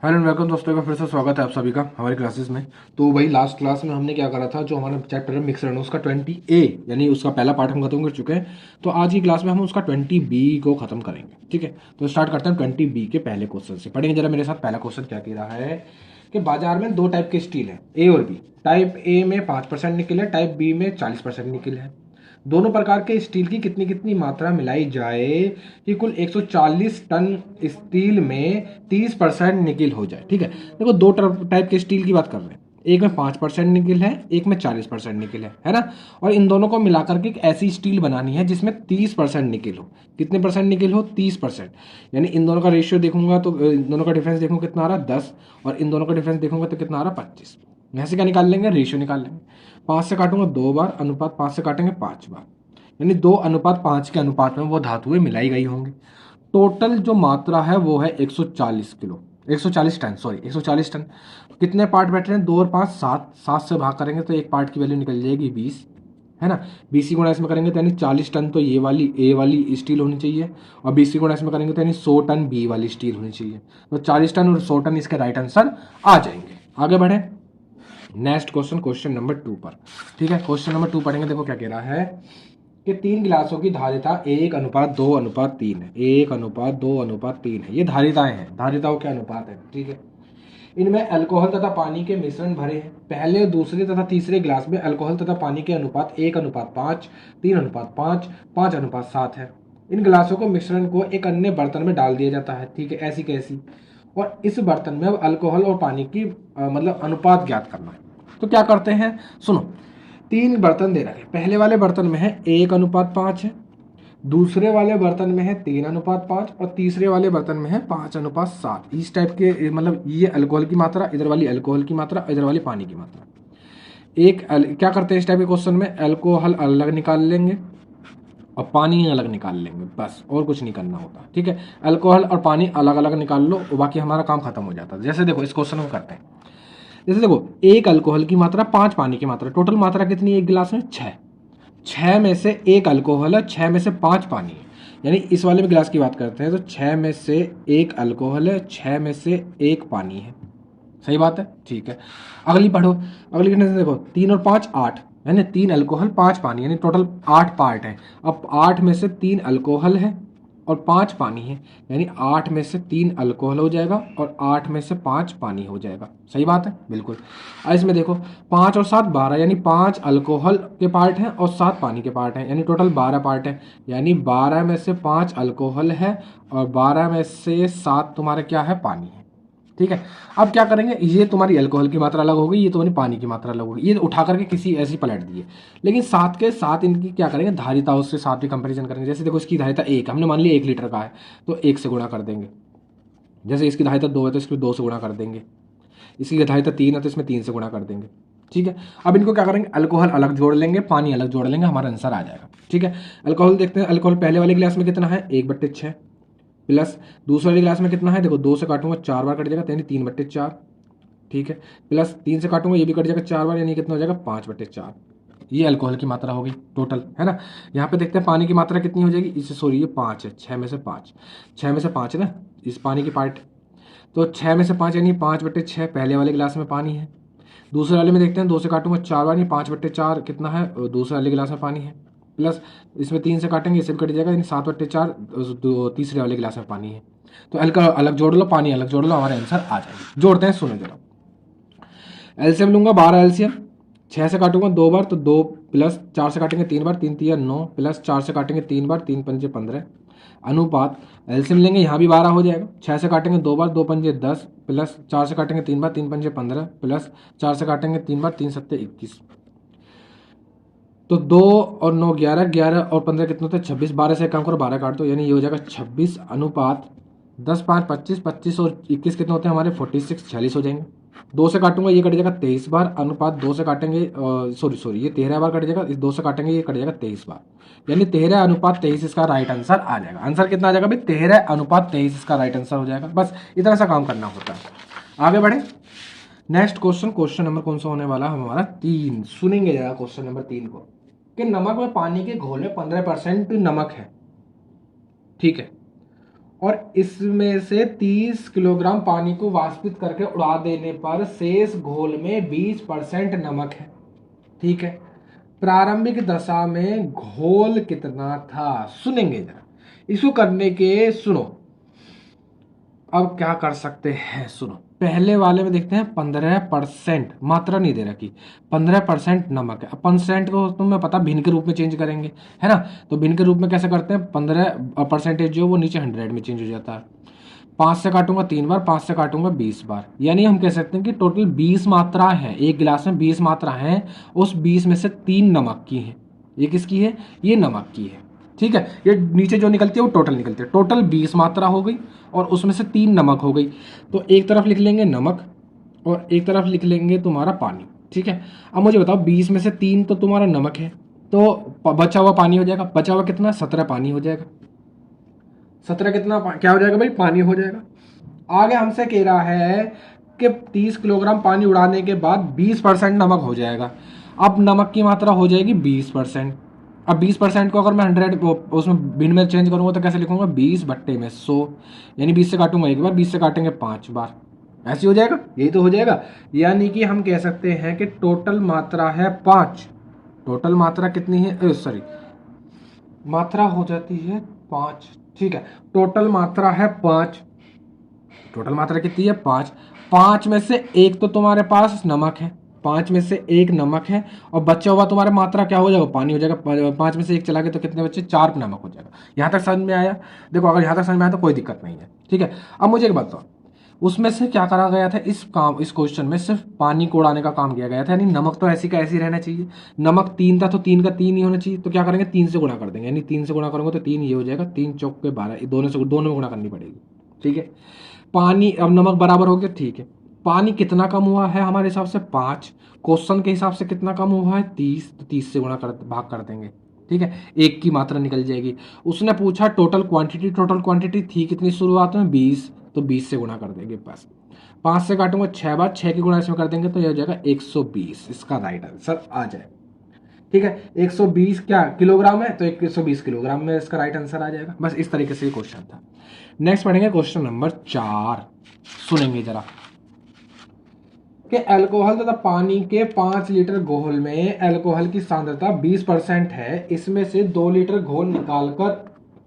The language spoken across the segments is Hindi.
हेलो एंड वेलकम दोस्तों का फिर से स्वागत है आप सभी का हमारी क्लासेस में। तो वही लास्ट क्लास में हमने क्या करा था, जो हमारा चैप्टर है मिक्सर है उसका 20A यानी उसका पहला पार्ट हम खत्म कर चुके हैं। तो आज की क्लास में हम उसका 20B को खत्म करेंगे। ठीक है, तो स्टार्ट करते हैं 20B के पहले क्वेश्चन से। पढ़ेंगे जरा मेरे साथ। पहला क्वेश्चन क्या कह रहा है कि बाजार में दो टाइप के स्टील है, ए और बी। टाइप ए में 5% निकल है, टाइप बी में 40% निकल है। दोनों प्रकार के स्टील की कितनी कितनी मात्रा मिलाई जाए कि कुल 140 टन स्टील में 30% निकिल हो जाए। ठीक है, देखो दो टाइप के स्टील की बात कर रहे हैं। एक में 5% निकिल है, एक में 40% निकिल है ना। और इन दोनों को मिलाकर के एक ऐसी स्टील बनानी है जिसमें 30% निकिल हो। कितने परसेंट निकिल हो? 30%। यानी इन दोनों का रेशियो देखूंगा तो इन दोनों का डिफरेंस देखूंगा कितना आ रहा है 10, और इन दोनों का डिफरेंस देखूंगा तो कितना आ रहा है 25। यहाँ से क्या निकाल लेंगे? रेशियो निकाल लेंगे। 5 से काटूंगा 2 बार, अनुपात 5 से काटेंगे 5 बार, यानी 2:5 के अनुपात में वो धातुएं मिलाई गई होंगी। टोटल जो मात्रा है वो है 140 किलो, 140 टन, सॉरी 140 टन। कितने पार्ट बैठ रहे हैं? 2 और 5 7, 7 से भाग करेंगे तो एक पार्ट की वैल्यू निकल जाएगी 20, है ना। 20 की गुणा इसमें करेंगे तो यानी 40 टन तो ये वाली ए वाली स्टील होनी चाहिए, और 20 की गुणा इसमें करेंगे तो यानी 100 टन बी वाली स्टील होनी चाहिए। तो 40 टन और 100 टन इसके राइट आंसर आ जाएंगे। आगे बढ़े नेक्स्ट क्वेश्चन, क्वेश्चन नंबर 2 पर। ठीक है, क्वेश्चन नंबर 2 पढ़ेंगे। देखो क्या कह रहा है कि 3 गिलासों की धारिता 1:2:3 है। 1:2:3 है, ये धारिताएं हैं, धारिताओं के अनुपात है। ठीक है, इनमें अल्कोहल तथा पानी के मिश्रण भरे हैं। पहले, दूसरे तथा तीसरे गिलास में अल्कोहल तथा पानी के अनुपात 1:5, 3:5, 5:7 है। इन गिलासों को मिश्रण को एक अन्य बर्तन में डाल दिया जाता है। ठीक है, ऐसी कैसी? और इस बर्तन में अब अल्कोहल और पानी की मतलब अनुपात ज्ञात करना है। तो क्या करते हैं, सुनो। 3 बर्तन दे रखे, पहले वाले बर्तन में है 1:5 है, दूसरे वाले बर्तन में है 3:5, और तीसरे वाले बर्तन में है 5:7। इस टाइप के मतलब ये अल्कोहल की मात्रा, इधर वाली अल्कोहल की मात्रा, इधर वाली पानी की मात्रा। क्या करते हैं इस टाइप के क्वेश्चन में, अल्कोहल अलग निकाल लेंगे और पानी अलग निकाल लेंगे, बस और कुछ नहीं करना होता। ठीक है, अल्कोहल और पानी अलग अलग निकाल लो, बाकी हमारा काम खत्म हो जाता है। जैसे देखो इस क्वेश्चन को करते हैं। जैसे देखो, एक अल्कोहल की मात्रा, 5 पानी की मात्रा, टोटल मात्रा कितनी है एक गिलास में? 6। 6 में से एक अल्कोहल है, 6 में से 5 पानी है। यानी इस वाले में गिलास की बात करते हैं तो 6 में से एक अल्कोहल है, 6 में से एक पानी है। सही बात है, ठीक है। अगली पढ़ो। अगली कंडीशन देखो, 3 और 5 8, यानी 3 अल्कोहल 5 पानी, यानी टोटल 8 पार्ट है। अब 8 में से 3 अल्कोहल है और 5 पानी है, यानी 8 में से 3 अल्कोहल हो जाएगा और 8 में से 5 पानी हो जाएगा। सही बात है, बिल्कुल। अब इसमें देखो 5 और 7 12, यानी 5 अल्कोहल के पार्ट हैं और 7 पानी के पार्ट हैं, यानी टोटल 12 पार्ट है। यानी 12 में से 5 अल्कोहल है और 12 में से 7 तुम्हारा क्या है? पानी है। ठीक है, अब क्या करेंगे, ये तुम्हारी अल्कोहल की मात्रा अलग होगी, ये तुम्हारी पानी की मात्रा अलग होगी, ये उठा करके किसी ऐसी पलट दिए। लेकिन साथ के साथ इनकी क्या करेंगे, धारिता उससे साथ भी कंपैरिजन करेंगे। जैसे देखो इसकी धारिता 1, हमने मान लिया 1 लीटर का है तो 1 से गुणा कर देंगे। जैसे इसकी धारिता 2 है तो इसको 2 से गुणा कर देंगे। इसकी धारिता 3 है तो इसमें 3 से गुणा कर देंगे। ठीक है, अब इनको क्या करेंगे, अल्कोहल अलग जोड़ लेंगे, पानी अलग जोड़ लेंगे, हमारा आंसर आ जाएगा। ठीक है, अल्कोहल देखते हैं। अल्कोहल पहले वाले गिलास में कितना है? 1/6 प्लस दूसरे वाले गिलास में कितना है? देखो 2 से काटूंगा 4 बार कट जाएगा, यानी 3/4। ठीक है, प्लस 3 से काटूंगा ये भी कट जाएगा 4 बार, यानी कितना हो जाएगा? 5/4। ये अल्कोहल की मात्रा होगी टोटल, है ना। यहाँ पे देखते हैं पानी की मात्रा कितनी हो जाएगी। इससे सॉरी, ये 5 है, 6 में से 5, 6 में से 5 है ना इस पानी की पार्ट। तो 6 में से 5 यानी 5/6 पहले वाले गिलास में पानी है। दूसरे वाले में देखते हैं, 2 से काटूंगा 4 बार, यानी 5/4 कितना है? दूसरे वाले गिलास में पानी है। प्लस इसमें 3 से काटेंगे, इससे भी कट जाएगा, यानी 7/4 तीसरे वाले गिलास में पानी है। तो अल्कोहल अलग जोड़ लो, पानी अलग जोड़ लो, हमारा आंसर आ जाएगा। जोड़ते हैं, सुनो जरा। एलसीएम लूंगा, 12 एलसीएम। 6 से काटूंगा 2 बार तो 2, प्लस 4 से काटेंगे 3 बार, 3 3 9, प्लस 4 से काटेंगे 3 बार, 3 पंजे 15। अनुपात एलसीएम लेंगे, यहाँ भी 12 हो जाएगा। 6 से काटेंगे 2 बार, 2 पंजे 10, प्लस 4 से काटेंगे 3 बार, 3 पंजे 15, प्लस 4 से काटेंगे 3 बार, 3 सत्ते 21। तो 2 और 9 11, 11 और 15 कितने होते हैं? 26। 12 से कम करो, 12 काट दो, यानी ये हो जाएगा 26 अनुपात 10 5 25, 25 और 21 कितने होते हैं हमारे? 46, 46 हो जाएंगे। 2 से काटूंगा ये कट जाएगा 23 बार, अनुपात 2 से काटेंगे सॉरी ये 13 बार कट जाएगा, इस 2 से काटेंगे ये कट जाएगा 23 बार, यानी 13:23 इसका राइट आंसर आ जाएगा। आंसर कितना आ जाएगा भाई? 13:23 इसका राइट आंसर हो जाएगा। बस इतना सा काम करना होता है। आगे बढ़े नेक्स्ट क्वेश्चन। क्वेश्चन नंबर कौन सा होने वाला है हमारा? 3। सुनेंगे जरा क्वेश्चन नंबर 3 को, कि नमक में पानी के घोल में 15% नमक है। ठीक है, और इसमें से 30 किलोग्राम पानी को वाष्पित करके उड़ा देने पर शेष घोल में 20% नमक है। ठीक है, प्रारंभिक दशा में घोल कितना था? सुनेंगे जरा इसको करने के। सुनो, अब क्या कर सकते हैं, सुनो। पहले वाले में देखते हैं 15%, मात्रा नहीं दे रखी, 15% नमक है। अब परसेंट को तुम्हें पता भिन्न के रूप में चेंज करेंगे, है ना? तो भिन्न के रूप में कैसे करते हैं? 15% जो वो नीचे 100 में चेंज हो जाता है। 5 से काटूंगा 3 बार, 5 से काटूंगा 20 बार, यानी हम कह सकते हैं कि टोटल 20 मात्रा है। एक गिलास में 20 मात्रा है, उस 20 में से 3 नमक की है। ये किसकी है? ये नमक की है। ठीक है, ये नीचे जो निकलती है वो टोटल निकलती है। टोटल 20 मात्रा हो गई और उसमें से 3 नमक हो गई। तो एक तरफ लिख लेंगे नमक और एक तरफ लिख लेंगे तुम्हारा पानी। ठीक है, अब मुझे बताओ 20 में से 3 तो तुम्हारा नमक है, तो बचा हुआ पानी हो जाएगा। बचा हुआ कितना? 17 पानी हो जाएगा। 17 कितना क्या हो जाएगा भाई? पानी हो जाएगा। आगे हमसे कह रहा है कि 30 किलोग्राम पानी उड़ाने के बाद 20% नमक हो जाएगा। अब नमक की मात्रा हो जाएगी 20%। अब 20% को अगर मैं 100 उसमें भिन्न में चेंज करूंगा तो कैसे लिखूंगा? 20/100, यानी 20 से काटूंगा एक बार, 20 से काटेंगे 5 बार, ऐसे हो जाएगा। यही तो हो जाएगा। यानी कि हम कह सकते हैं कि टोटल मात्रा है 5। टोटल मात्रा कितनी है? सॉरी, मात्रा हो जाती है 5। ठीक है, टोटल मात्रा है 5। टोटल मात्रा कितनी है? 5। 5 में से एक तो तुम्हारे पास नमक है, 5 में से एक नमक है, और बचा हुआ तुम्हारा मात्रा क्या हो जाएगा? पानी हो जाएगा। 5 में से एक चला गया तो कितने बच्चे? 4 नमक हो जाएगा। यहाँ तक समझ में आया? देखो, अगर यहाँ तक समझ में आया तो कोई दिक्कत नहीं है। ठीक है, अब मुझे एक बात बताओ, उसमें से क्या करा गया था? इस क्वेश्चन में सिर्फ पानी को उड़ाने का काम किया गया था, यानी नमक तो ऐसी का ऐसी रहना चाहिए। नमक 3 था तो 3 का 3 ही होना चाहिए। तो क्या करेंगे? 3 से गुणा कर देंगे, यानी 3 से गुणा करेंगे तो 3 ये हो जाएगा। 3 चौक के 12, दोनों में गुणा करनी पड़ेगी। ठीक है, पानी, अब नमक बराबर हो गया। ठीक है, पानी कितना कम हुआ है हमारे हिसाब से? 5। क्वेश्चन के हिसाब से कितना कम हुआ है? 30। तो 30 से गुणा कर भाग कर देंगे। ठीक है, एक की मात्रा निकल जाएगी। उसने पूछा टोटल क्वांटिटी। टोटल क्वांटिटी थी कितनी शुरुआत में? 20। तो 20 से गुणा कर देंगे बस। 5 से काटूंगा 6 बार, 6 की गुणा इसमें कर देंगे तो यह हो जाएगा 120। इसका राइट आंसर आ जाए। ठीक है, 120 क्या किलोग्राम है? तो 120 किलोग्राम में इसका राइट आंसर आ जाएगा। बस इस तरीके से क्वेश्चन था। नेक्स्ट पढ़ेंगे क्वेश्चन नंबर 4। सुनेंगे जरा कि अल्कोहल तथा पानी के 5 लीटर घोल में अल्कोहल की सांद्रता 20% है। इसमें से 2 लीटर घोल निकालकर,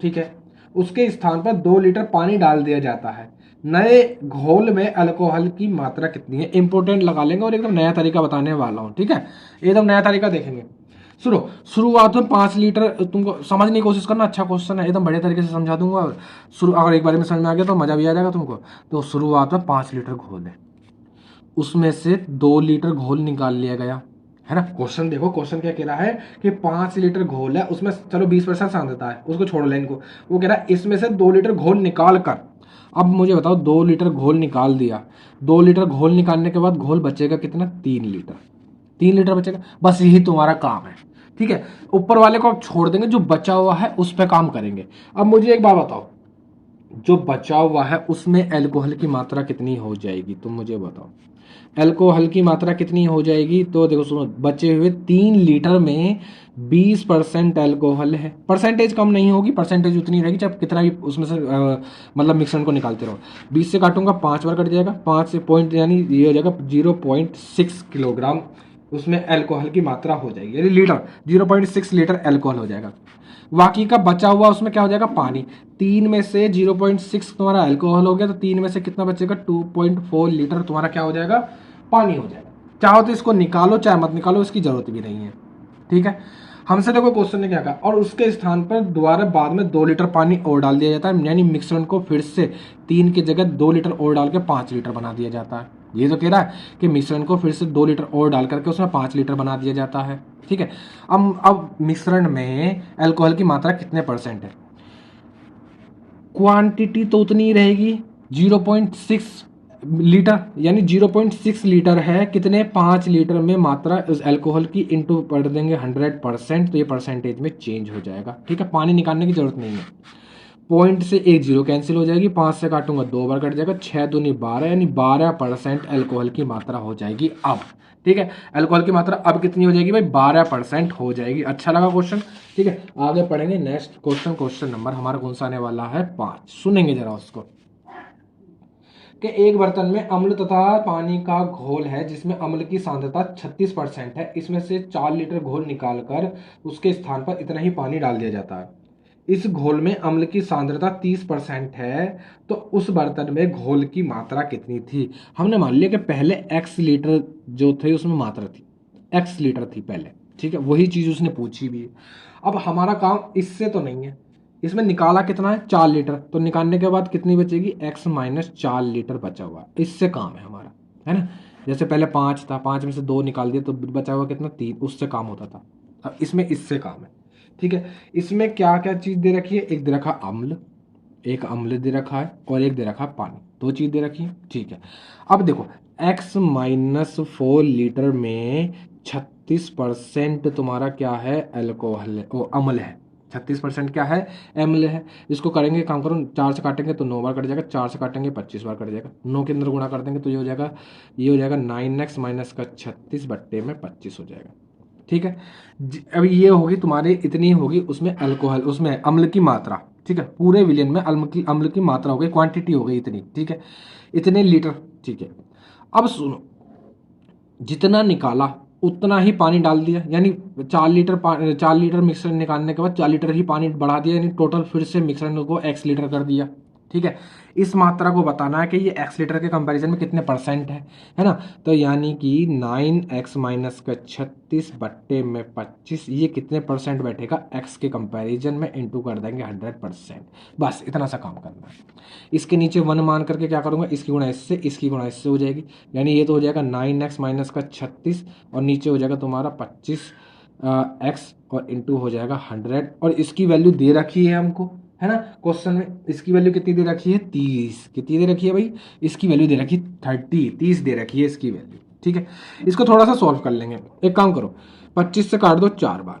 ठीक है, उसके स्थान पर 2 लीटर पानी डाल दिया जाता है। नए घोल में अल्कोहल की मात्रा कितनी है? इंपोर्टेंट लगा लेंगे और एकदम नया तरीका बताने वाला हूं। ठीक है, एकदम नया तरीका देखेंगे। सुनो, शुरुआत में 5 लीटर, तुमको समझने की कोशिश करना। अच्छा क्वेश्चन है, एकदम बढ़िया तरीके से समझा दूंगा। शुरू अगर एक बार में समझ में आ गया तो मजा भी आ जाएगा तुमको। तो शुरुआत में 5 लीटर घोल है, उसमें से 2 लीटर घोल निकाल लिया गया, है ना? क्वेश्चन देखो, क्वेश्चन क्या कह रहा है कि 5 लीटर घोल है, उसमें चलो 20% सांद्रता है, उसको छोड़ लें इनको। वो कह रहा है इसमें से 2 लीटर घोल निकाल कर। अब मुझे बताओ, 2 लीटर घोल निकाल दिया, 2 लीटर घोल निकालने के बाद घोल बचेगा कितना? 3 लीटर। 3 लीटर बचेगा, बस यही तुम्हारा काम है। ठीक है, ऊपर वाले को आप छोड़ देंगे, जो बचा हुआ है उस पर काम करेंगे। अब मुझे एक बात बताओ, जो बचा हुआ है उसमें अल्कोहल की मात्रा कितनी हो जाएगी? तुम मुझे बताओ, अल्कोहल की मात्रा कितनी हो जाएगी? तो देखो सुनो, बचे हुए 3 लीटर में 20% अल्कोहल है। परसेंटेज कम नहीं होगी, परसेंटेज उतनी रहेगी जब कितना भी उसमें से मतलब मिश्रण को निकालते रहो। 20 से काटूंगा 5 बार कट जाएगा, 5 से पॉइंट यानी ये हो जाएगा 0.6 किलोग्राम उसमें अल्कोहल की मात्रा हो जाएगी, यानी लीटर 0.6 लीटर अल्कोहल हो जाएगा। बाकी का बचा हुआ उसमें क्या हो जाएगा? पानी। 3 में से 0.6 तुम्हारा अल्कोहल हो गया, तो 3 में से कितना बचेगा? 2.4 लीटर तुम्हारा क्या हो जाएगा? पानी हो जाएगा। चाहो तो इसको निकालो, चाहे मत निकालो, इसकी जरूरत भी नहीं है। ठीक है, हमसे देखो क्वेश्चन ने क्या कहा, और उसके स्थान पर दोबारा बाद में 2 लीटर पानी और डाल दिया जाता है, यानी मिश्रण को फिर से 3 की जगह 2 लीटर और डाल के 5 लीटर बना दिया जाता है। ये तो कह रहा है कि मिश्रण को फिर से 2 लीटर और डाल करके उसमें 5 लीटर बना दिया जाता है। ठीक है, अब मिश्रण में अल्कोहल की मात्रा कितने परसेंट है? क्वांटिटी तो उतनी ही रहेगी, 0.6 लीटर, यानी 0.6 लीटर है। कितने? 5 लीटर में मात्रा उस अल्कोहल की इंटू कर देंगे 100%, तो ये परसेंटेज में चेंज हो जाएगा। ठीक है, पानी निकालने की जरूरत नहीं है। पॉइंट से एक जीरो कैंसिल हो जाएगी, 5 से काटूंगा 2 बार कट जाएगा, 6 दूनी 12, यानी 12% अल्कोहल की मात्रा हो जाएगी। अब ठीक है। अल्कोहल की मात्रा अब कितनी हो जाएगी भाई, 12% हो जाएगी। अच्छा लगा क्वेश्चन, ठीक है। आगे पढ़ेंगे नेक्स्ट क्वेश्चन। क्वेश्चन नंबर हमारा कौन सा आने वाला है 5, सुनेंगे जरा उसको। कि एक बर्तन में अम्ल तथा पानी का घोल है जिसमें अम्ल की सांद्रता 36% है, इसमें से 4 लीटर घोल निकालकर उसके स्थान पर इतना ही पानी डाल दिया जाता है। इस घोल में अम्ल की सांद्रता 30% है, तो उस बर्तन में घोल की मात्रा कितनी थी। हमने मान लिया कि पहले x लीटर जो थे उसमें मात्रा थी, x लीटर थी पहले, ठीक है। वही चीज उसने पूछी भी है। अब हमारा काम इससे तो नहीं है, इसमें निकाला कितना है 4 लीटर, तो निकालने के बाद कितनी बचेगी, x माइनस 4 लीटर बचा हुआ, इससे काम है हमारा, है ना। जैसे पहले 5 था, 5 में से 2 निकाल दिया तो बचा हुआ कितना 3, उससे काम होता था। अब इसमें इससे काम है, ठीक है। इसमें क्या क्या चीज दे रखी है, एक दे रखा अम्ल, एक अम्ल दे रखा है और एक दे रखा पानी, 2 चीज दे रखी है, ठीक है। अब देखो x माइनस 4 लीटर में 36% तुम्हारा क्या है, अल्कोहल अम्ल है। 36% क्या है, अम्ल है। इसको करेंगे, काम करो, 4 से काटेंगे तो 9 बार कट जाएगा, 4 से काटेंगे 25 बार कट जाएगा, 9 के अंदर गुणा कर देंगे तो ये हो जाएगा, 9x माइनस का 36 बट्टे में 25 हो जाएगा, ठीक है। अभी ये होगी तुम्हारी, इतनी होगी उसमें अल्कोहल, उसमें अम्ल की मात्रा, ठीक है। पूरे विलियन में अम्ल की मात्रा हो गई, क्वांटिटी हो गई इतनी, ठीक है, इतने लीटर, ठीक है। अब सुनो, जितना निकाला उतना ही पानी डाल दिया, यानी 4 लीटर मिक्सर निकालने के बाद 4 लीटर ही पानी बढ़ा दिया, यानी टोटल फिर से मिक्सर को x लीटर कर दिया, ठीक है। इस मात्रा को बताना है कि ये x लीटर के कंपैरिजन में कितने परसेंट है ना। तो यानी कि 9x माइनस का 36 बट्टे में 25, ये कितने परसेंट बैठेगा x के कंपैरिजन में, इंटू कर देंगे 100%। बस इतना सा काम करना है। इसके नीचे 1 मान करके क्या करूंगा, इसकी गुणा इससे, इसकी गुणा इससे हो जाएगी, यानी ये तो हो जाएगा 9x माइनस का 36 और नीचे हो जाएगा तुम्हारा 25 x और इंटू हो जाएगा 100, और इसकी वैल्यू दे रखी है हमको, है ना। क्वेश्चन में इसकी वैल्यू कितनी दे रखी है, 30। कितनी दे रखी है भाई, इसकी वैल्यू दे रखी है 30 दे रखी है इसकी वैल्यू, ठीक है। इसको थोड़ा सा सॉल्व कर लेंगे। एक काम करो, 25 से काट दो 4 बार,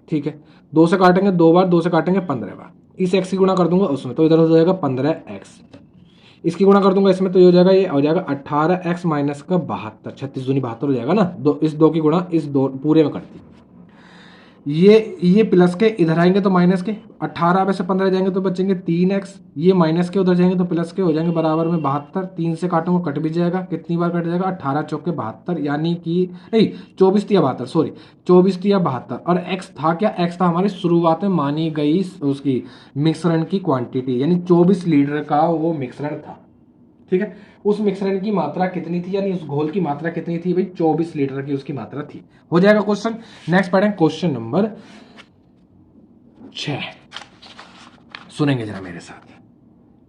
ठीक है। 2 से काटेंगे 2 बार, 2 से काटेंगे 15 बार, इस x की गुणा कर दूंगा उसमें, तो इधर हो जाएगा 15x, इसकी गुणा कर दूंगा इसमें, तो ये हो जाएगा, ये हो जाएगा 18x माइनस का 72, 36 दूनी 72 हो जाएगा ना। इस 2 की गुणा इस 2 पूरे में करती, ये प्लस के इधर आएंगे तो माइनस के, 18 में से 15 जाएंगे तो बचेंगे 3x, ये माइनस के उधर जाएंगे तो प्लस के हो जाएंगे बराबर में 72, 3 से काटूंगा कट भी जाएगा, कितनी बार कट जाएगा, 18 चौके 72, यानी कि नहीं 24 या 72, सॉरी 24 या 72। और x था क्या, x था हमारी शुरुआत में मानी गई उसकी मिश्रण की क्वांटिटी, यानी 24 लीटर का वो मिश्रण था, ठीक है। उस मिश्रण की मात्रा कितनी थी, यानी उस घोल की मात्रा कितनी थी भाई, 24 लीटर की उसकी मात्रा थी। हो जाएगा क्वेश्चन। नेक्स्ट पढ़ें क्वेश्चन नंबर 6, सुनेंगे जरा मेरे साथ।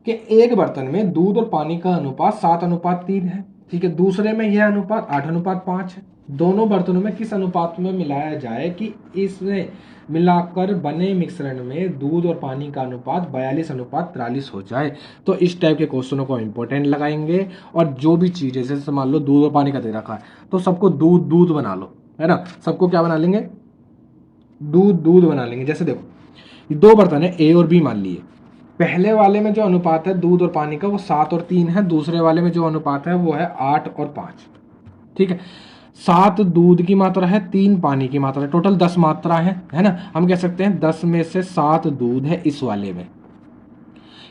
कि एक बर्तन में दूध और पानी का अनुपात 7:3 है, ठीक है। दूसरे में यह अनुपात 8:5 है। दोनों बर्तनों में किस अनुपात में मिलाया जाए कि इसमें मिलाकर बने मिश्रण में दूध और पानी का अनुपात 42:43 हो जाए। तो इस टाइप के क्वेश्चनों को इंपॉर्टेंट लगाएंगे, और जो भी चीज़ है, जैसे मान लो दूध और पानी का दे रखा है तो सबको दूध दूध बना लो, है ना। सबको क्या बना लेंगे, दूध दूध बना लेंगे। जैसे देखो 2 बर्तन है ए और बी मान लिए, पहले वाले में जो अनुपात है दूध और पानी का वो 7 और 3 है, दूसरे वाले में जो अनुपात है वो है 8 और 5, ठीक है। 7 दूध की मात्रा है, 3 पानी की मात्रा है, टोटल 10 मात्रा है ना। हम कह सकते हैं 10 में से 7 दूध है इस वाले में।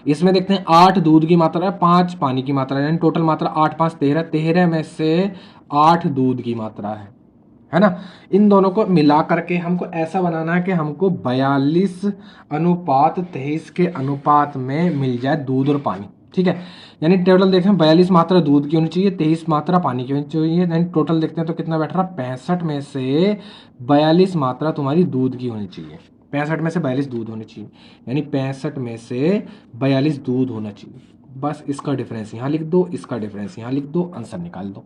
इसमें देखते हैं 8 दूध की मात्रा है, 5 पानी की मात्रा है, यानी टोटल मात्रा 8 5 13, 13 में से 8 दूध की मात्रा है ना। इन दोनों को मिला करके हमको ऐसा बनाना है कि हमको 42:23 के अनुपात में मिल जाए दूध और पानी, ठीक है। यानी टोटल देखें 42 मात्रा दूध की होनी चाहिए, 23 मात्रा पानी की होनी चाहिए, यानी टोटल देखते हैं तो कितना बैठ रहा, 65 में से 42 मात्रा तुम्हारी दूध की होनी चाहिए, 65 में से 42 दूध होनी चाहिए, यानी 65 में से 42 दूध होना चाहिए। बस इसका डिफरेंस यहाँ लिख दो, इसका डिफरेंस यहाँ लिख दो, आंसर निकाल दो,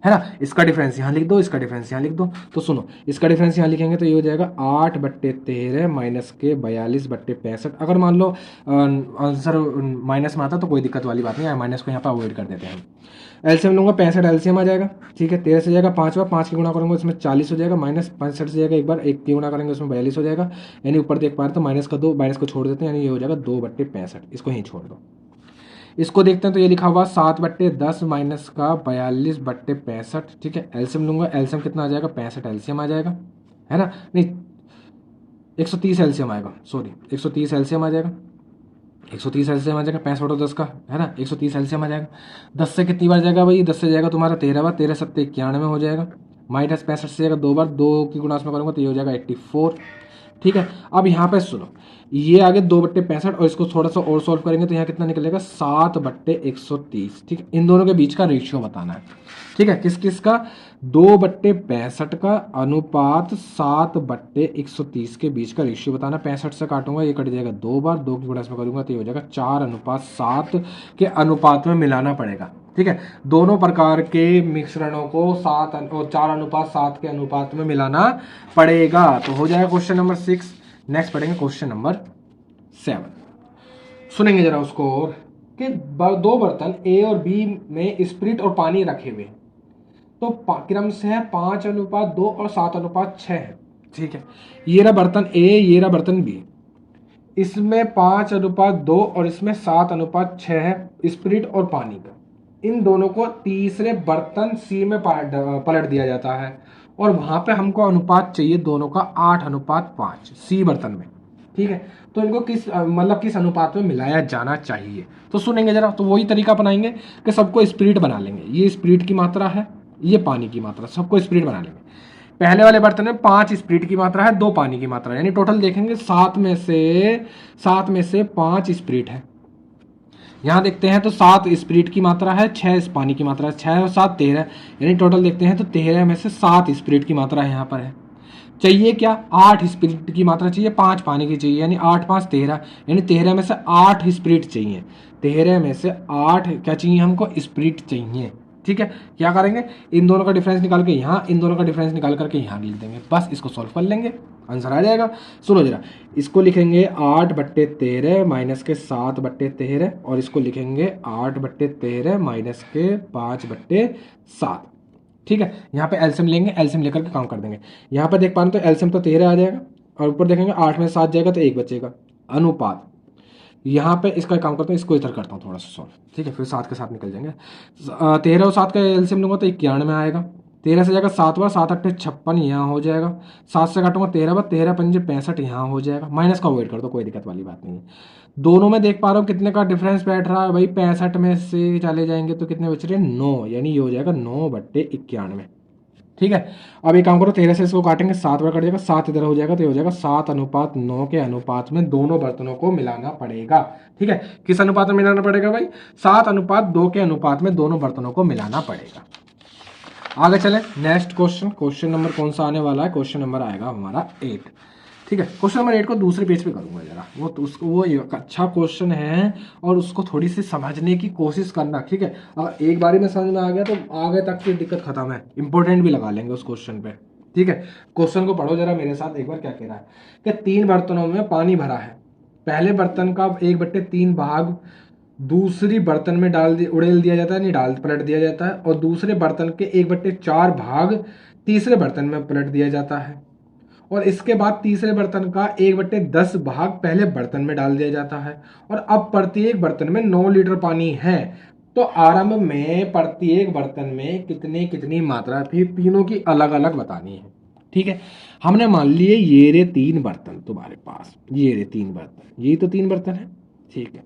है ना। इसका डिफरेंस यहाँ लिख दो, इसका डिफरेंस यहाँ लिख दो। तो सुनो, इसका डिफरेंस यहाँ लिखेंगे तो ये हो जाएगा 8/13 माइनस के 42/65। अगर मान लो आंसर माइनस में आता तो कोई दिक्कत वाली बात नहीं है, माइनस को यहाँ पर अवॉइड कर देते हैं। एलसीएम लूंगा, 65 एलसीएम आ जाएगा, ठीक है। 13 से जाएगा 5 बार, 5 की गुणा करूंगा उसमें 40 हो जाएगा, माइनस 65 से जाएगा एक बार, 1 की गुणा करेंगे उसमें 42 हो जाएगा, यानी ऊपर देख पा रहे तो माइनस का 2, माइनस को छोड़ देते हैं, यानी ये हो जाएगा 2/65, इसको यहीं छोड़ दो। इसको देखते हैं तो ये लिखा हुआ 7/10 माइनस का 42/65, ठीक है। एलसीएम लूंगा, एलसीएम कितना आ जाएगा, 65 एलसीएम आ जाएगा, है ना, नहीं 130 एलसीएम आएगा, सॉरी 130 एलसीएम आ जाएगा, 130 एलसीएम आ जाएगा 65/10 का, है ना, 130 एलसीएम आ जाएगा। 10 से कितनी बार जाएगा भाई, 10 से जाएगा तुम्हारा 13 बार, 13 7 91 हो जाएगा, माइनस 65 से जाएगा 2 बार, 2 की गुणास में करूँगा तो ये हो जाएगा 84, ठीक है। अब यहाँ पे सुनो, ये आगे 2/65 और इसको थोड़ा सा और सॉल्व करेंगे तो यहाँ कितना निकलेगा 7/130, ठीक है। इन दोनों के बीच का रेशियो बताना है, ठीक है। किस किस का, 2/65 का अनुपात 7/130 के बीच का रेशियो बताना। 65 से काटूंगा ये कट जाएगा 2 बार, 2 की गुणा में करूंगा तो ये हो जाएगा 4/7 के अनुपात में मिलाना पड़ेगा, ठीक है। दोनों प्रकार के मिश्रणों को 4/7 के अनुपात में मिलाना पड़ेगा, तो हो जाएगा क्वेश्चन नंबर 6। नेक्स्ट पढ़ेंगे क्वेश्चन नंबर 7, सुनेंगे जरा उसको और, कि 2 बर्तन ए और बी में स्प्रिट और पानी रखे हुए, तो क्रम से है 5/2 और 7/6 है, ठीक है। ये रहा बर्तन ए, ये रहा बर्तन बी, इसमें 5/2 और इसमें 7/6 है स्प्रिट और पानी का। इन दोनों को तीसरे बर्तन सी में पलट दिया जाता है और वहां पे हमको अनुपात चाहिए दोनों का 8/5 सी बर्तन में, ठीक है। तो इनको किस मतलब किस अनुपात में मिलाया जाना चाहिए, तो सुनेंगे जरा। तो वही तरीका अपनाएंगे कि सबको स्प्रिट बना लेंगे, ये स्प्रिट की मात्रा है, ये पानी की मात्रा, सबको स्प्रिट बना लेंगे। पहले वाले बर्तन में 5 स्प्रिट की मात्रा है, 2 पानी की मात्रा है, यानी टोटल देखेंगे 7 में से 5 स्प्रिट है। यहाँ देखते हैं तो 7 स्प्रिट की मात्रा है, 6 पानी की मात्रा है, 6 और 7 13, यानी टोटल देखते हैं तो 13 में से 7 स्प्रिट की मात्रा यहाँ पर है। चाहिए क्या, 8 स्प्रिट की मात्रा चाहिए, 5 पानी की चाहिए, यानी 8 5 13, यानी 13 में से 8 स्प्रिट चाहिए, 13 में से 8 क्या चाहिए हमको, स्प्रिट चाहिए, ठीक है। क्या करेंगे, इन दोनों का डिफरेंस निकाल के यहाँ, इन दोनों का डिफरेंस निकाल करके यहाँ लिख देंगे, बस इसको सॉल्व कर लेंगे, आंसर आ जाएगा। सुनो जरा, इसको लिखेंगे 8/13 माइनस के 7/13 और इसको लिखेंगे 8/13 माइनस के 5/7, ठीक है। यहाँ पे एलसीएम लेंगे, एलसीएम लेकर के काम कर देंगे। यहाँ पे देख पा रहे तो एलसीएम तो 13 आ जाएगा और ऊपर देखेंगे 8 में 7 जाएगा तो 1 बचेगा, अनुपात। यहाँ पे इसका काम करता हूँ, इसको इधर करता हूँ थोड़ा सा सॉल्व, ठीक है, फिर 7 के साथ निकल जाएंगे। 13 और 7 का एलसीएम लूंगा तो 91 में आएगा, 13 से जाएगा 7 बार, 7 8 56 यहाँ हो जाएगा, 7 से काटूंगा 13 बार, 13 5 65 यहाँ हो जाएगा, माइनस का अवॉइड कर दो, कोई दिक्कत वाली बात नहीं है। दोनों में देख पा रहा हूँ कितने का डिफरेंस बैठ रहा है भाई, 65 में से चले जाएंगे तो कितने बच रहे हैं, 9, यानी ये हो जाएगा 9/91, ठीक है। अब एक काम करो, 13 से इसको काटेंगे, 7 बार कट जाएगा, 7 इधर हो जाएगा तो ये हो जाएगा 7/9 के अनुपात में दोनों बर्तनों को मिलाना पड़ेगा, ठीक है। किस अनुपात में मिलाना पड़ेगा भाई, 7/2 के अनुपात में दोनों बर्तनों को मिलाना पड़ेगा। आगे चले नेक्स्ट क्वेश्चन, क्वेश्चन नंबर कौन सा आने वाला है, क्वेश्चन नंबर आएगा हमारा 8, ठीक है। क्वेश्चन नंबर 8 को दूसरे पेज पे करूंगा जरा, वो एक अच्छा क्वेश्चन है और उसको थोड़ी सी समझने की कोशिश करना, ठीक है। अगर एक बारी में समझ में आ गया तो आगे तक की दिक्कत खत्म है, इंपॉर्टेंट भी लगा लेंगे उस क्वेश्चन पे, ठीक है। क्वेश्चन को पढ़ो जरा मेरे साथ एक बार, क्या कह रहा है कि 3 बर्तनों में पानी भरा है, पहले बर्तन का 1/3 भाग दूसरी बर्तन में उड़ेल दिया जाता है, नहीं पलट दिया जाता है, और दूसरे बर्तन के 1/4 भाग तीसरे बर्तन में पलट दिया जाता है, और इसके बाद तीसरे बर्तन का 1/10 भाग पहले बर्तन में डाल दिया जाता है, और अब प्रत्येक बर्तन में 9 लीटर पानी है, तो आरंभ में प्रत्येक बर्तन में कितनी कितनी मात्रा थी, तीनों की अलग अलग बतानी है, ठीक है। हमने मान लिए ये रे 3 बर्तन तुम्हारे पास, ये रे 3 बर्तन, ये तो 3 बर्तन है, ठीक है।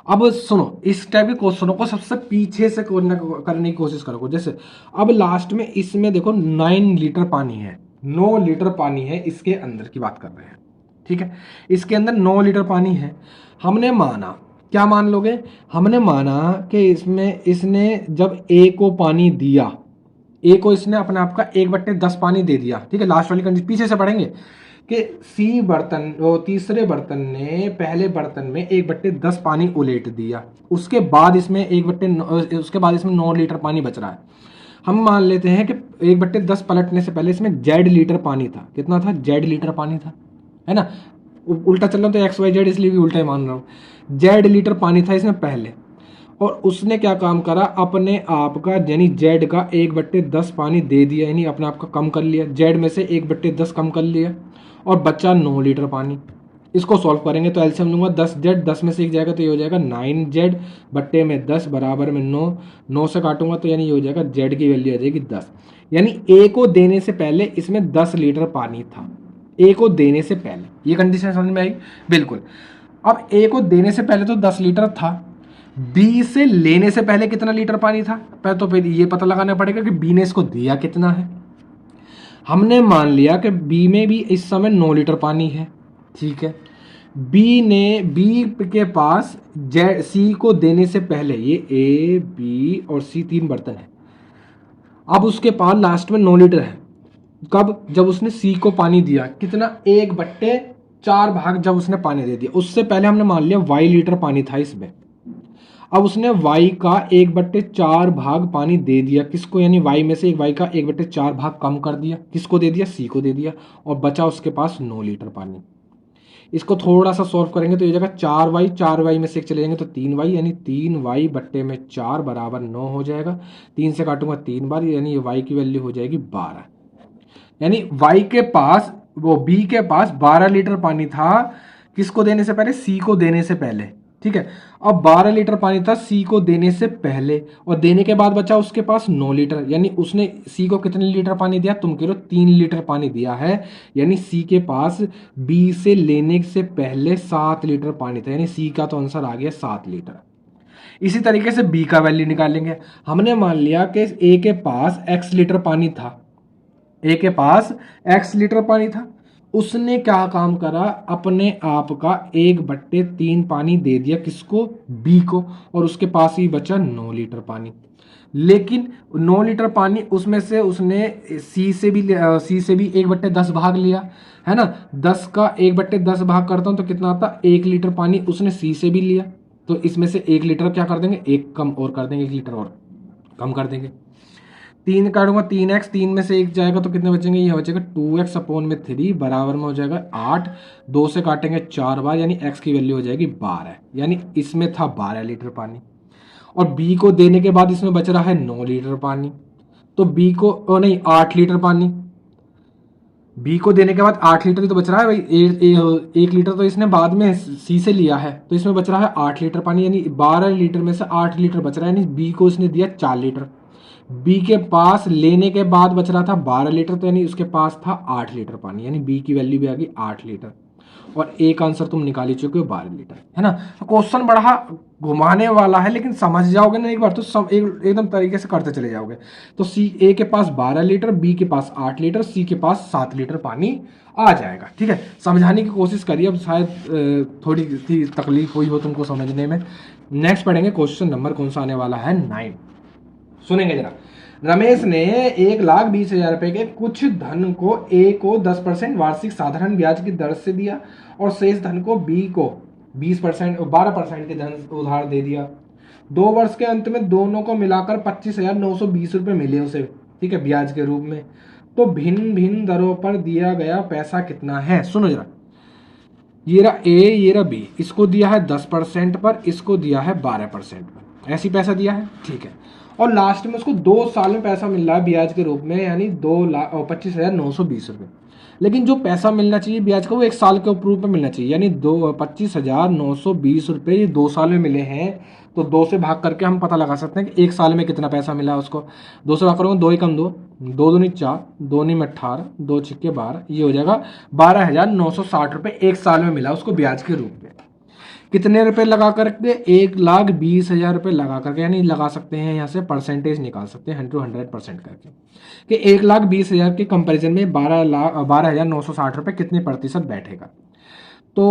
अब सुनो, इस टाइप के क्वेश्चनों को सबसे पीछे से करने की कोशिश करो। जैसे अब लास्ट में इसमें देखो 9 लीटर पानी है, 9 लीटर पानी है, इसके अंदर की बात कर रहे हैं, ठीक है। इसके अंदर 9 लीटर पानी है, हमने माना, क्या मान लोगे, हमने माना कि इसमें इसने जब ए को पानी दिया, ए को इसने अपने आप का 1/10 पानी दे दिया, ठीक है। लास्ट वाली कंडीशन पीछे से पढ़ेंगे कि सी बर्तन, तीसरे बर्तन ने पहले बर्तन में 1/10 पानी उलेट दिया, उसके बाद इसमें 9 लीटर पानी बच रहा है। हम मान लेते हैं कि 1/10 पलटने से पहले इसमें जेड लीटर पानी था, कितना था, जेड लीटर पानी था, है ना, उल्टा चल रहा तो XYZ इसलिए भी उल्टा ही मान रहा हूँ, जेड लीटर पानी था इसमें पहले, और उसने क्या काम करा, अपने आप का यानी जेड का 1/10 पानी दे दिया, यानी अपने आप का कम कर लिया, जेड में से 1/10 कम कर लिया और बचा 9 लीटर पानी। इसको सॉल्व करेंगे तो एलसीएम लूंगा 10z, 10 में से एक जाएगा तो ये हो जाएगा 9z बट्टे में 10 बराबर में 9, 9 से काटूंगा तो यानी ये हो जाएगा z की वैल्यू आ जाएगी 10। यानी a को देने से पहले इसमें 10 लीटर पानी था, a को देने से पहले। ये कंडीशन समझ में आई? बिल्कुल। अब a को देने से पहले तो 10 लीटर था, b से लेने से पहले कितना लीटर पानी था, पहले तो फिर ये पता लगाना पड़ेगा कि b ने इसको दिया कितना है। हमने मान लिया कि b में भी इस समय 9 लीटर पानी है, ठीक है। बी के पास सी को देने से पहले, ये ए बी और सी 3 बर्तन है, अब उसके पास लास्ट में 9 लीटर है। कब? जब उसने सी को पानी दिया, कितना? 1/4 भाग जब उसने पानी दे दिया। उससे पहले हमने मान लिया y लीटर पानी था इसमें। अब उसने y का 1/4 भाग पानी दे दिया किसको, यानी y में से y का 1/4 भाग कम कर दिया, किसको दे दिया? सी को दे दिया, और बचा उसके पास 9 लीटर पानी। इसको थोड़ा सा सॉल्व करेंगे तो ये जगह 4y, 4y में से एक चले जाएंगे तो 3y, यानी 3y बट्टे में 4 बराबर 9 हो जाएगा। 3 से काटूंगा 3 बार, यानी ये y की वैल्यू हो जाएगी 12। यानी y के पास, वो b के पास 12 लीटर पानी था, किसको देने से पहले? सी को देने से पहले, ठीक है। अब 12 लीटर पानी था सी को देने से पहले, और देने के बाद बचा उसके पास 9 लीटर, यानी उसने सी को कितने लीटर पानी दिया? तुम कह रहे हो 3 लीटर पानी दिया है, यानी सी के पास बी से लेने से पहले 7 लीटर पानी था, यानी सी का तो आंसर आ गया 7 लीटर। इसी तरीके से बी का वैल्यू निकालेंगे। हमने मान लिया कि ए के पास एक्स लीटर पानी था, ए के पास एक्स लीटर पानी था, उसने क्या काम करा? अपने आप का 1/3 पानी दे दिया किसको? बी को, और उसके पास ही बचा 9 लीटर पानी। लेकिन 9 लीटर पानी उसमें से उसने सी से भी 1/10 भाग लिया है ना। 10 का 1/10 भाग करता हूं तो कितना आता? 1 लीटर पानी उसने सी से भी लिया, तो इसमें से 1 लीटर क्या कर देंगे? एक कम और कर देंगे, 1 लीटर और कम कर देंगे। 3 काटूंगा 3x, 3 में से एक जाएगा तो कितने बचेंगे? ये बचेगा 2x अपॉन में 3 बराबर में हो जाएगा 8। 2 से काटेंगे 4 बार, यानी x की वैल्यू हो जाएगी 12, यानी इसमें था 12 लीटर पानी। और b को देने के बाद इसमें बच रहा है 9 लीटर पानी, तो b को नहीं 8 लीटर पानी, b को देने के बाद 8 लीटर ही तो बच रहा है भाई। 1 लीटर तो इसने बाद में सी से लिया है, तो इसमें बच रहा है 8 लीटर पानी, यानी 12 लीटर में से 8 लीटर बच रहा है, यानी b को इसने दिया 4 लीटर। बी के पास लेने के बाद बच रहा था 12 लीटर, तो यानी उसके पास था 8 लीटर पानी, यानी बी की वैल्यू भी आ गई 8 लीटर। और एक आंसर तुम निकाल ही चुके हो 12 लीटर, है ना। क्वेश्चन बड़ा घुमाने वाला है, लेकिन समझ जाओगे ना एक बार तो एकदम तरीके से करते चले जाओगे। तो सी ए के पास 12 लीटर, बी के पास 8 लीटर, सी के पास 7 लीटर पानी आ जाएगा, ठीक है। समझाने की कोशिश करिए, अब शायद थोड़ी सी तकलीफ हुई हो तुमको समझने में। नेक्स्ट पढ़ेंगे क्वेश्चन नंबर कौन सा आने वाला है 9। सुनेंगे जरा। रमेश ने 1,20,000 रुपए के कुछ धन को ए को 10% वार्षिक साधारण ब्याज की दर से दिया, और शेष धन को बी को 20% 12% के धन उधार दे दिया। 2 वर्ष के अंत में दोनों को मिलाकर 25,920 रुपए मिले उसे, ठीक है, ब्याज के रूप में। तो भिन्न भिन्न दरों पर दिया गया पैसा कितना है? सुनो जरा। ये रहा ए, ये रहा बी, इसको दिया है 10% पर, इसको दिया है 12% पर, ऐसी पैसा दिया है, ठीक है। और लास्ट में उसको 2 साल में पैसा मिल रहा है ब्याज के रूप में, यानी 25,920 रुपये। लेकिन जो पैसा मिलना चाहिए ब्याज का वो 1 साल के रूप में मिलना चाहिए, यानी 25,920 रुपये ये 2 साल में मिले हैं। तो 2 से भाग करके हम पता लगा सकते हैं कि 1 साल में कितना पैसा मिला है उसको। 2 से भाग करूँगा, 2 एकम 2, 2 दूनी 4, 2 नी 18, 2 छिक्के 12, ये हो जाएगा 12,960 रुपये 1 साल में मिला उसको ब्याज के रूप में। कितने रुपए लगा करके? 1,20,000 रुपये लगा करके, यानी लगा सकते हैं यहाँ से परसेंटेज निकाल सकते हैं 100% करके, कि 1,20,000 के कंपैरिजन में 12,960 रुपये कितने प्रतिशत बैठेगा। तो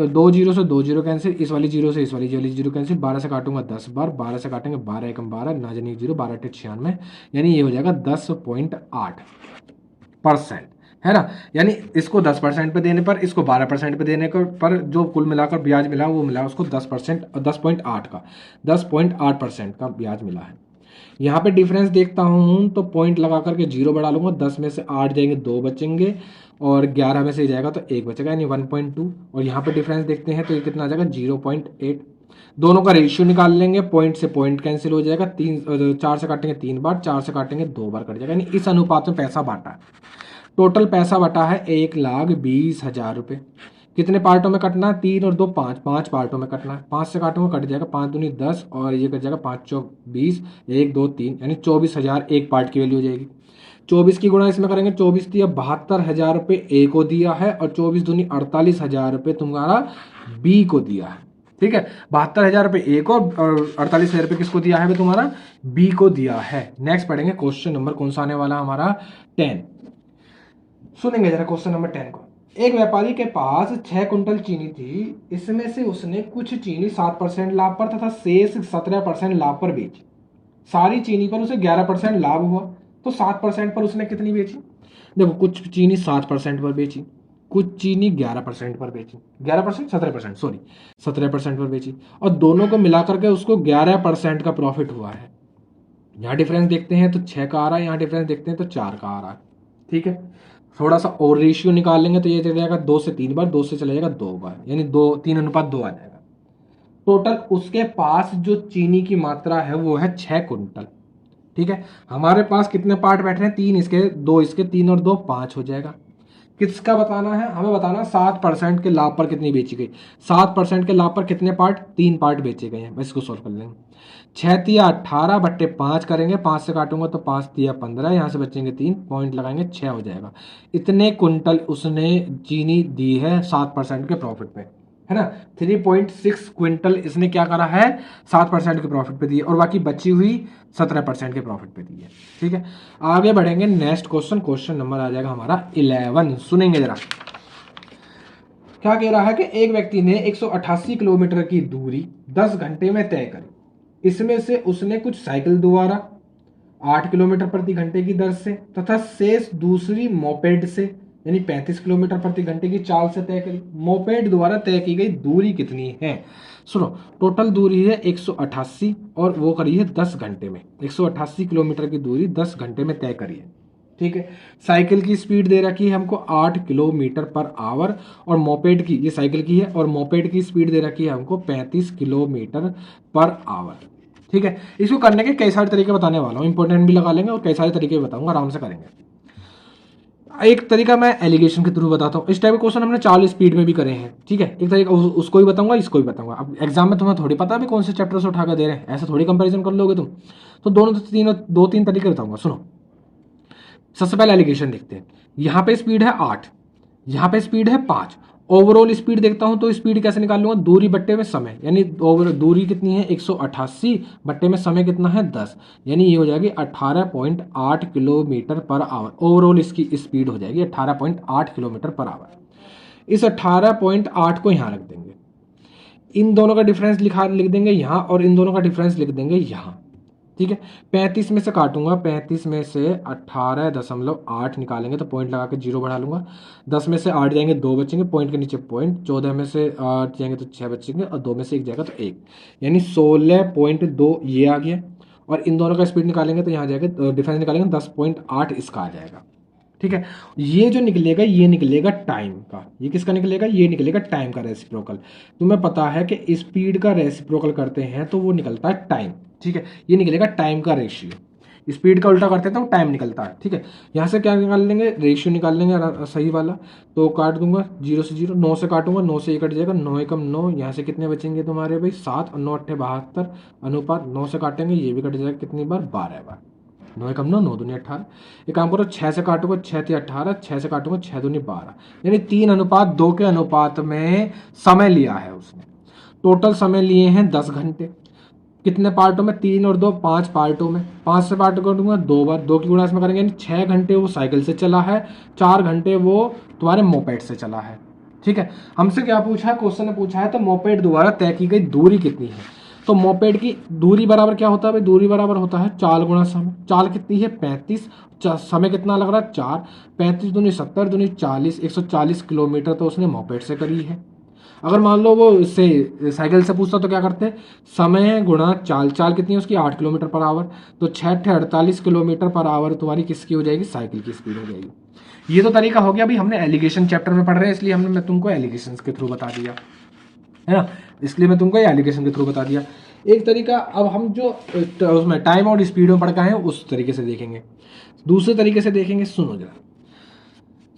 2 जीरो से 2 जीरो कैंसिल, इस वाली जीरो से इस वाली जीरो कैंसिल, 12 से काटूंगा 10 बार, 12 से काटेंगे 12 एकम 12, ना जाने 0, 12 8 96, यानी ये हो जाएगा 10.8%, है ना। यानी इसको 10% पे देने पर, इसको 12% पे देने पर जो कुल मिलाकर ब्याज मिला वो मिला उसको 10%, 10.8 का 10.8% का ब्याज मिला है। यहाँ पे डिफरेंस देखता हूँ तो पॉइंट लगा करके 0 बढ़ा लूंगा, 10 में से 8 जाएंगे 2 बचेंगे, और 11 में से जाएगा तो 1 बचेगा, यानी 1.2। और यहाँ पे डिफरेंस देखते हैं तो ये कितना आ जाएगा 0.8। दोनों का रेशियो निकाल लेंगे, पॉइंट से पॉइंट कैंसिल हो जाएगा, 4 से काटेंगे 3 बार, 4 से काटेंगे 2 बार कट जाएगा, यानी इस अनुपात में पैसा बांटा है। टोटल पैसा बटा है 1,20,000 रुपये। कितने पार्टों में कटना है, 3 और 2 5, 5 पार्टों में कटना है। 5 से काटूंगा कट जाएगा, 5 दूनी 10 और ये कट जाएगा 5 चौक 20, 1 2 3, यानी 24,000 एक पार्ट की वैल्यू हो जाएगी। 24 की गुणा इसमें करेंगे, 24 दिया 72,000 रुपये ए को दिया है और 24 दूनी 48,000 रुपये तुम्हारा बी को दिया है। ठीक है, 72,000 रुपये ए को और 48,000 रुपये किसको दिया है, तुम्हारा बी को दिया है। नेक्स्ट पढ़ेंगे क्वेश्चन नंबर कौन सा आने वाला हमारा 10। सुनेंगे जरा क्वेश्चन नंबर 10 को। एक व्यापारी के पास 6 कुंटल चीनी थी, इसमें से उसने कुछ चीनी 7% लाभ पर तथा शेष 17% लाभ पर बेची। सारी चीनी पर उसे 11% लाभ हुआ, तो 7% पर उसने कितनी बेची। देखो, कुछ चीनी 7% पर बेची, कुछ चीनी 11% पर बेची, 11% 17%, सॉरी 17% पर बेची, और दोनों को मिलाकर के उसको 11% का प्रॉफिट हुआ है। यहाँ डिफरेंस देखते हैं तो 6 का आ रहा है, यहाँ डिफरेंस देखते हैं तो 4 का आ रहा है। ठीक है, थोड़ा सा और रेशियो निकाल लेंगे तो ये चला जाएगा 2 से 3 बार, 2 से चला जाएगा 2 बार, यानी 3:2 आ जाएगा। टोटल उसके पास जो चीनी की मात्रा है वो है 6 कुंटल। ठीक है, हमारे पास कितने पार्ट बैठ रहे हैं, 3 इसके 2 इसके, 3 और 2 5 हो जाएगा। किसका बताना है, हमें बताना 7% के लाभ पर कितनी बेची गई। 7% के लाभ पर कितने पार्ट, 3 पार्ट बेचे गए हैं। बस इसको सोल्व कर लेंगे। 6 तिया 18 बट्टे 5 करेंगे, 5 से काटूंगा तो 5 तिया 15, यहाँ से बचेंगे 3, पॉइंट लगाएंगे 6 हो जाएगा। इतने कुंटल उसने चीनी दी है 7% के प्रॉफिट पे, है ना। 3.6 क्विंटल इसने क्या करा है, 7% के प्रॉफिट पे दी है, और बाकी बची हुई 17% के प्रॉफिट पे दी है। ठीक है, आगे बढ़ेंगे। नेक्स्ट क्वेश्चन, क्वेश्चन नंबर आ जाएगा हमारा 11। सुनेंगे जरा, क्या कह रहा है कि एक व्यक्ति ने 188 किलोमीटर की दूरी 10 घंटे में तय करी। इसमें से उसने कुछ साइकिल द्वारा 8 किलोमीटर प्रति घंटे की दर से तथा शेष दूसरी मोपेड से यानी 35 किलोमीटर प्रति घंटे की चाल से तय करी। मोपेड द्वारा तय की गई दूरी कितनी है। सुनो, टोटल दूरी है 188 और वो करी है 10 घंटे में। 188 किलोमीटर की दूरी 10 घंटे में तय करी है। ठीक है, साइकिल की स्पीड दे रखी है हमको 8 किलोमीटर पर आवर, और मोपेड की, ये साइकिल की है, और मोपेड की स्पीड दे रखी है हमको 35 किलोमीटर पर आवर। ठीक है, इसको करने के कई सारे तरीके बताने वाला हूँ, इंपॉर्टेंट भी लगा लेंगे और कई सारे तरीके बताऊंगा, आराम से करेंगे। एक तरीका मैं एलिगेशन के थ्रू बताता हूँ। इस टाइप के क्वेश्चन हमने 40 स्पीड में भी करे हैं। ठीक है, एक तरीका उसको भी बताऊंगा, इसको भी बताऊंगा। अब एग्जाम में तुम्हें थोड़ी पता है कौन से चैप्टर से उठाकर दे रहे हैं, ऐसा थोड़ी कंपैरिजन कर लोगे तुम। तो दो तीन तरीके बताऊंगा। सुनो, सबसे पहले एलिगेशन देखते हैं। यहाँ पे स्पीड है 8, यहाँ पे स्पीड है 5। ओवरऑल स्पीड देखता हूं तो स्पीड कैसे निकाल लूंगा, दूरी बट्टे में समय, यानी ओवर दूरी कितनी है 188 बट्टे में समय कितना है 10, यानी ये हो जाएगी 18.8 किलोमीटर पर आवर। ओवरऑल इसकी स्पीड हो जाएगी 18.8 किलोमीटर पर आवर। इस 18.8 को यहाँ रख देंगे, इन दोनों का डिफरेंस लिख देंगे यहाँ, और इन दोनों का डिफरेंस लिख देंगे यहाँ। ठीक है, 35 में से काटूंगा, 35 में से 18.8 निकालेंगे तो पॉइंट लगा के 0 बढ़ा लूंगा। 10 में से 8 जाएंगे, 2 बचेंगे, पॉइंट के नीचे पॉइंट। 14 में से 8 जाएंगे तो 6 बचेंगे, और 2 में से 1 जाएगा तो 1, यानी 16.2 ये आ गया। और इन दोनों का स्पीड निकालेंगे तो यहाँ जाएगा, डिफरेंस निकालेंगे 10.8 इसका आ जाएगा। ठीक है, ये जो निकलेगा ये निकलेगा टाइम का। ये किसका निकलेगा, ये निकलेगा टाइम का रेसिप्रोकल। तुम्हें पता है कि स्पीड का रेसिप्रोकल करते हैं तो वो निकलता है टाइम। ठीक है, ये निकलेगा टाइम का रेशियो। स्पीड का उल्टा करते हैं तो टाइम निकलता है। ठीक है, यहाँ से क्या निकाल लेंगे, रेशियो निकाल लेंगे सही वाला। तो काट दूंगा 0 से 0, 9 से काटूंगा, 9 से 1 कट जाएगा, 9 एकम 9। यहाँ से कितने बचेंगे तुम्हारे भाई 7, और 9 अट्ठे 72 अनुपात 9 से काटेंगे, ये भी कट जाएगा कितनी बार 12 बार। 9 एकम 9, 9 दूनी 18। एक काम करो, 6 से काटूंगा, 6 ती 18, 6 से काटूंगा 6 दूनी 12, यानी 3:2 के अनुपात में समय लिया है उसने। टोटल समय लिए हैं 10 घंटे। कितने पार्टों में, 3 और 2 5 पार्टों में। 5 से पार्ट करूंगा 2 बार, 2 की गुणा इसमें करेंगे, यानी 6 घंटे वो साइकिल से चला है, 4 घंटे वो तुम्हारे मोपेड से चला है। ठीक है, हमसे क्या पूछा है, क्वेश्चन ने पूछा है तो मोपेड द्वारा तय की गई दूरी कितनी है। तो मोपेड की दूरी बराबर क्या होता है भाई, दूरी बराबर होता है चाल गुणा समय। चाल कितनी है 35, समय कितना लग रहा है 4, 35 दूनी 70 दूनी 40, 140 किलोमीटर तो उसने मोपेड से करी है। अगर मान लो वो इससे साइकिल से पूछता तो क्या करते, समय गुणा चाल। चाल कितनी है उसकी 8 किलोमीटर पर आवर, तो 6 48 किलोमीटर पर आवर तुम्हारी किसकी हो जाएगी, साइकिल की स्पीड हो जाएगी। ये तो तरीका हो गया। अभी हमने एलिगेशन चैप्टर में पढ़ रहे हैं, इसलिए हमने मैं तुमको एलिगेशन के थ्रू बता दिया, है ना। इसलिए मैं तुमको एलिगेशन के थ्रू बता दिया। एक तरीका अब हम जो उसमें टाइम और स्पीड में पढ़ के आए हैं उस तरीके से देखेंगे। दूसरे तरीके से देखेंगे, सुनो जरा।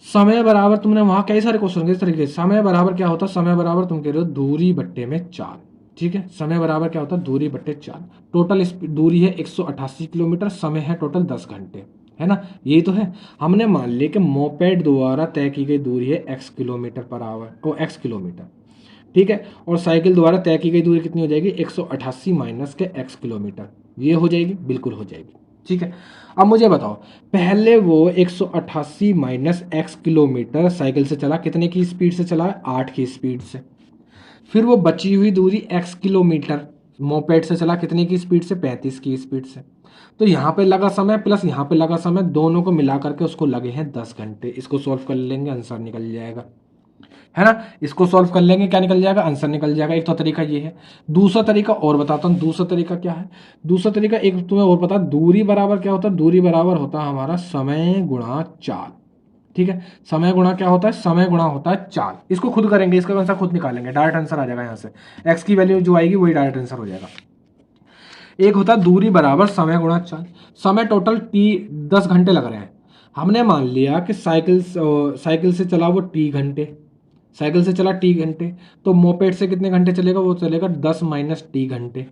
समय बराबर, तुमने वहां कई सारे क्वेश्चन इस तरीके से, समय बराबर क्या होता है, समय बराबर तुम कह रहे हो दूरी बट्टे में 4। ठीक है, समय बराबर क्या होता है, दूरी बट्टे 4। टोटल दूरी है 188 किलोमीटर, समय है टोटल 10 घंटे, है ना, यही तो है। हमने मान लिया कि मोपेड द्वारा तय की गई दूरी है x किलोमीटर पर आवर को x किलोमीटर, ठीक है, और साइकिल द्वारा तय की गई दूरी कितनी हो जाएगी, 188 माइनस के x किलोमीटर, ये हो जाएगी, बिल्कुल हो जाएगी। ठीक है, अब मुझे बताओ, पहले वो 188 माइनस x किलोमीटर साइकिल से चला, कितने की स्पीड से चला, 8 की स्पीड से। फिर वो बची हुई दूरी x किलोमीटर मोपेड से चला, कितने की स्पीड से, 35 की स्पीड से। तो यहाँ पे लगा समय प्लस यहाँ पे लगा समय, दोनों को मिला करके उसको लगे हैं 10 घंटे। इसको सॉल्व कर लेंगे, आंसर निकल जाएगा, है ना। इसको सॉल्व कर लेंगे, क्या निकल जाएगा, आंसर निकल जाएगा। एक तो तरीका ये है। दूसरा तरीका और बताता हूँ, दूसरा तरीका क्या है। दूसरा तरीका एक तुम्हें और पता, दूरी बराबर क्या होता है, दूरी बराबर होता है हमारा समय गुणा चाल। ठीक है, समय गुणा क्या होता है, समय गुणा होता है चाल। इसको खुद करेंगे, इसका आंसर खुद निकालेंगे, डायरेक्ट आंसर आ जाएगा यहाँ से। एक्स की वैल्यू जो आएगी वही डायरेक्ट आंसर हो जाएगा। एक होता है दूरी बराबर समय गुणा चाल। समय टोटल टी 10 घंटे लग रहे हैं। हमने मान लिया कि साइकिल से चला वो टी घंटे, साइकिल से चला टी घंटे, तो मोपेड से कितने घंटे चलेगा, वो चलेगा 10 माइनस टी घंटे,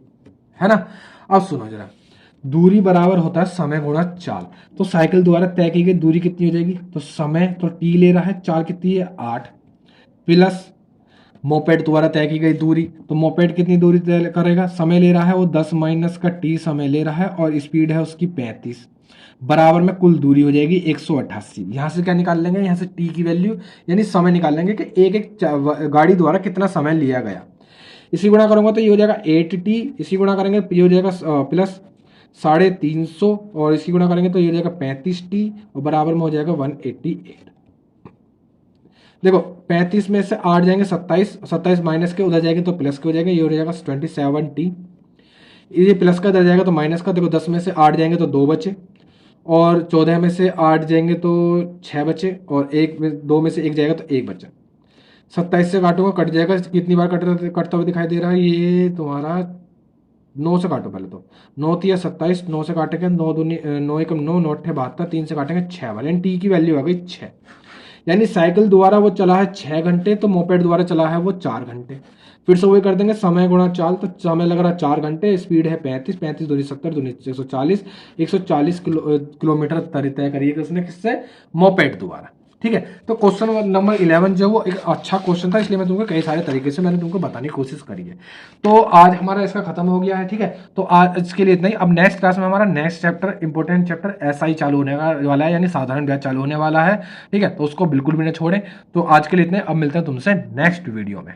है ना। अब सुनो जरा, दूरी बराबर होता है समय गुणा चाल। तो साइकिल द्वारा तय की गई दूरी कितनी हो जाएगी, तो समय तो टी ले रहा है, चाल कितनी है 8, प्लस मोपेड द्वारा तय की गई दूरी, तो मोपेड कितनी दूरी तय करेगा, समय ले रहा है वो 10 माइनस का टी समय ले रहा है, और स्पीड है उसकी 35, बराबर में कुल दूरी हो जाएगी 188। यहाँ से क्या निकाल लेंगे, यहाँ से टी की वैल्यू यानी समय निकाल लेंगे कि एक एक गाड़ी द्वारा कितना समय लिया गया। इसी गुणा करूंगा तो ये हो जाएगा 8t, इसी गुणा करेंगे ये हो जाएगा प्लस 350, और इसी गुणा करेंगे तो ये हो जाएगा 35t, और बराबर में हो जाएगा 188। देखो 35 में से 8 जाएंगे 27, 27 माइनस के उधर जाएंगे तो प्लस के हो जाएंगे, ये हो जाएगा 27t। ये प्लस का इधर जाएगा तो माइनस का, देखो 10 में से 8 जाएंगे तो 2 बचे, और 14 में से 8 जाएंगे तो 6 बचे, और एक में 2 में से 1 जाएगा तो 1 बचा। 27 से काटूंगा, कट जाएगा, कितनी बार कटता हुआ दिखाई दे रहा है, ये तुम्हारा 9 से काटो पहले तो, 9 तिया 27, 9 से काटेंगे 9 दूनी 9 एकम 9, 9 अट्ठे 72, 3 से काटेंगे 6 वाले, यानी टी की वैल्यू आ गई 6। यानी साइकिल द्वारा वो चला है 6 घंटे, तो मोपेड द्वारा चला है वो 4 घंटे। फिर से वही कर देंगे, समय गुणा चाल, तो समय लग रहा है 4 घंटे, स्पीड है 35, 35 दूनी 70 दूनी 140, 140 किलोमीटर तय करिएगा उसने, किससे, मोपेड द्वारा। ठीक है, तो क्वेश्चन नंबर 11 जो वो एक अच्छा क्वेश्चन था, इसलिए मैं तुमको कई सारे तरीके से मैंने तुमको बताने की कोशिश करी है। तो आज हमारा इसका खत्म हो गया है। ठीक है, तो आज इसके लिए इतना ही। अब नेक्स्ट क्लास में हमारा next chapter, important chapter SI चालू होने वाला है, यानी साधारण ब्याज चालू होने वाला है। ठीक है, तो उसको बिल्कुल भी नहीं छोड़ें। तो आज के लिए इतने, अब मिलते हैं तुमसे नेक्स्ट वीडियो में।